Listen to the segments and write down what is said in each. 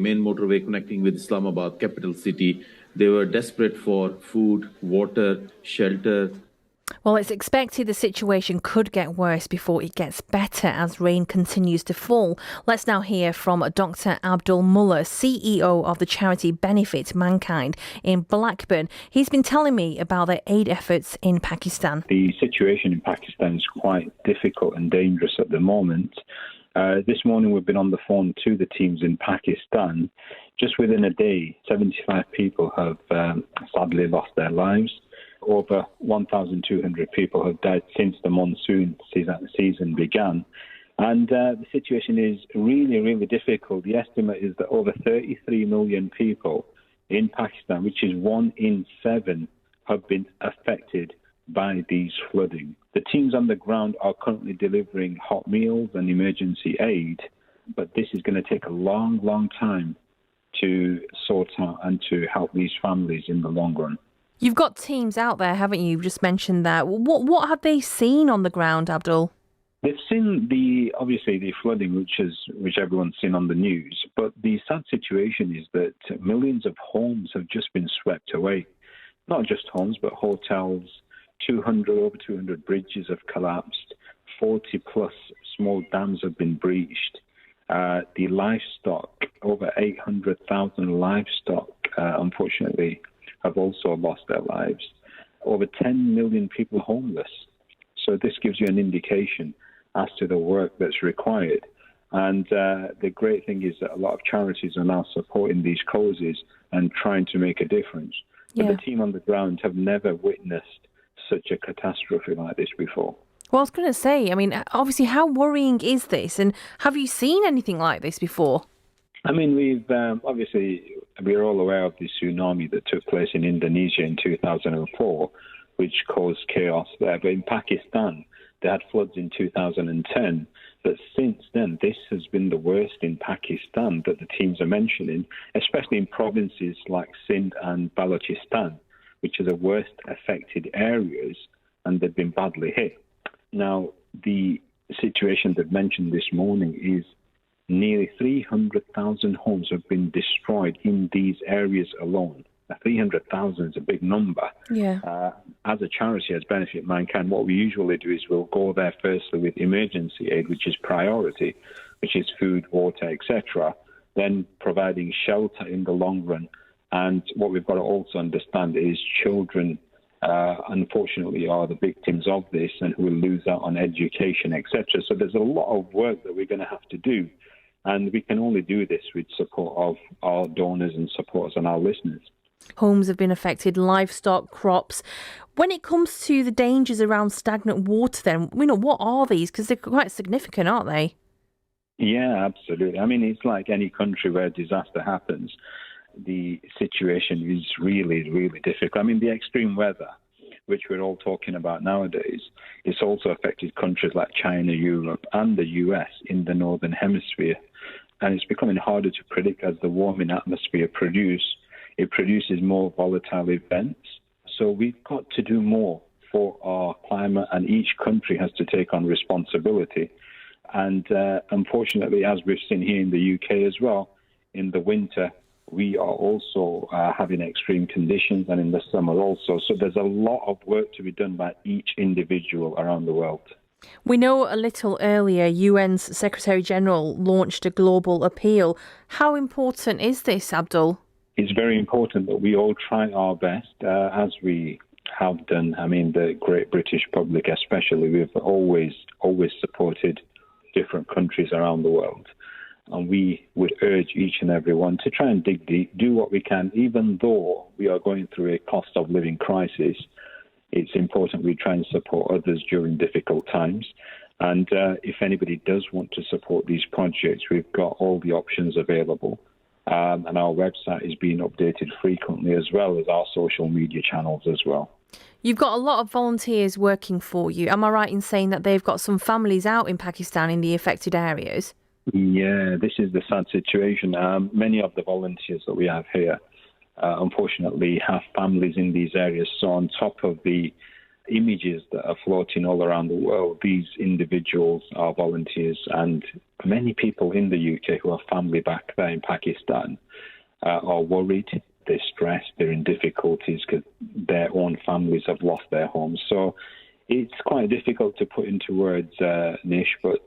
Main motorway connecting with Islamabad, capital city. They were desperate for food, water, shelter. Well, it's expected the situation could get worse before it gets better as rain continues to fall. Let's now hear from Dr Abdul Mulla, CEO of the charity Benefit Mankind in Blackburn. He's been telling me about their aid efforts in Pakistan. The situation in Pakistan is quite difficult and dangerous at the moment. This morning we've been on the phone to the teams in Pakistan. Just within a day, 75 people have sadly lost their lives. Over 1,200 people have died since the monsoon season began. And the situation is really, really difficult. The estimate is that over 33 million people in Pakistan, which is 1 in 7, have been affected by these flooding. The teams on the ground are currently delivering hot meals and emergency aid, but this is going to take a long, long time to sort out and to help these families in the long run. You've got teams out there, haven't you? You just mentioned that. What have they seen on the ground, Abdul? They've seen the flooding, which everyone's seen on the news. But the sad situation is that millions of homes have just been swept away. Not just homes, but hotels. Over 200 bridges have collapsed. 40 plus small dams have been breached. The livestock, over 800,000 livestock, unfortunately, have also lost their lives. Over 10 million people homeless. So this gives you an indication as to the work that's required. And the great thing is that a lot of charities are now supporting these causes and trying to make a difference. But the team on the ground have never witnessed such a catastrophe like this before. Well, I was going to say, I mean, obviously, how worrying is this? And have you seen anything like this before? I mean, we're all aware of the tsunami that took place in Indonesia in 2004, which caused chaos there. But in Pakistan, they had floods in 2010. But since then, this has been the worst in Pakistan that the teams are mentioning, especially in provinces like Sindh and Balochistan, which are the worst affected areas, and they've been badly hit. Now, the situation they've mentioned this morning is nearly 300,000 homes have been destroyed in these areas alone. Now, 300,000 is a big number. Yeah. As a charity, as Benefit Mankind, what we usually do is we'll go there firstly with emergency aid, which is priority, which is food, water, etc., then providing shelter in the long run. And what we've got to also understand is children, unfortunately, are the victims of this and who will lose out on education, etc. So there's a lot of work that we're going to have to do. And we can only do this with support of our donors and supporters and our listeners. Homes have been affected, livestock, crops. When it comes to the dangers around stagnant water, then, what are these? Because they're quite significant, aren't they? Yeah, absolutely. I mean, it's like any country where disaster happens. The situation is really, really difficult. I mean, the extreme weather, which we're all talking about nowadays, it's also affected countries like China, Europe, and the US in the Northern Hemisphere. And it's becoming harder to predict as the warming atmosphere produces more volatile events. So we've got to do more for our climate, and each country has to take on responsibility. And unfortunately, as we've seen here in the UK as well, in the winter, we are also having extreme conditions, and in the summer also. So there's a lot of work to be done by each individual around the world. We know a little earlier, UN's Secretary General launched a global appeal. How important is this, Abdul? It's very important that we all try our best, as we have done. I mean, the great British public especially, we've always supported different countries around the world. And we would urge each and every one to try and dig deep, do what we can, even though we are going through a cost of living crisis. It's important we try and support others during difficult times. And if anybody does want to support these projects, we've got all the options available. And our website is being updated frequently, as well as our social media channels as well. You've got a lot of volunteers working for you. Am I right in saying that they've got some families out in Pakistan in the affected areas? Yeah, this is the sad situation. Many of the volunteers that we have here, unfortunately, have families in these areas. So on top of the images that are floating all around the world. These individuals are volunteers, and many people in the UK who have family back there in Pakistan are worried, they're stressed, they're in difficulties because their own families have lost their homes. So it's quite difficult to put into words, Nish, but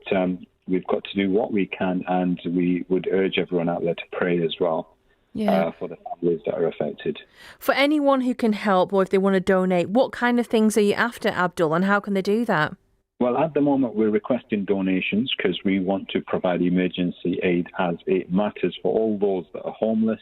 we've got to do what we can, and we would urge everyone out there to pray as well. For the families that are affected. For anyone who can help, or if they want to donate, what kind of things are you after, Abdul, and how can they do that? Well, at the moment, we're requesting donations because we want to provide emergency aid as it matters for all those that are homeless,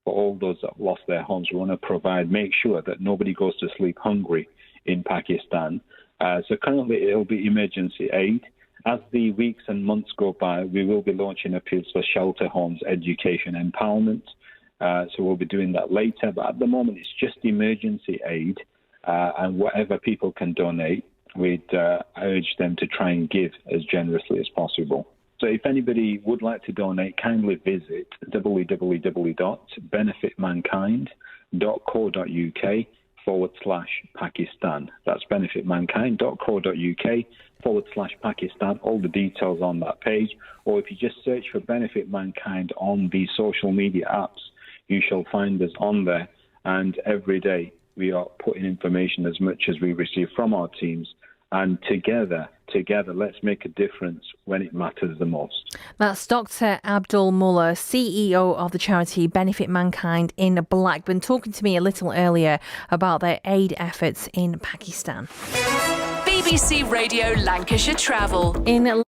for all those that have lost their homes. We want to make sure that nobody goes to sleep hungry in Pakistan. So currently, it'll be emergency aid. As the weeks and months go by, we will be launching appeals for shelter homes, education, empowerment. So we'll be doing that later. But at the moment, it's just emergency aid. And whatever people can donate, we'd urge them to try and give as generously as possible. So if anybody would like to donate, kindly visit www.benefitmankind.co.uk/Pakistan. That's benefitmankind.co.uk/Pakistan. All the details on that page. Or if you just search for Benefit Mankind on the social media apps, you shall find us on there. And every day we are putting information as much as we receive from our teams. And together, let's make a difference when it matters the most. That's Dr Abdul Mulla, CEO of the charity Benefit Mankind in Blackburn, talking to me a little earlier about their aid efforts in Pakistan. BBC Radio Lancashire Travel. In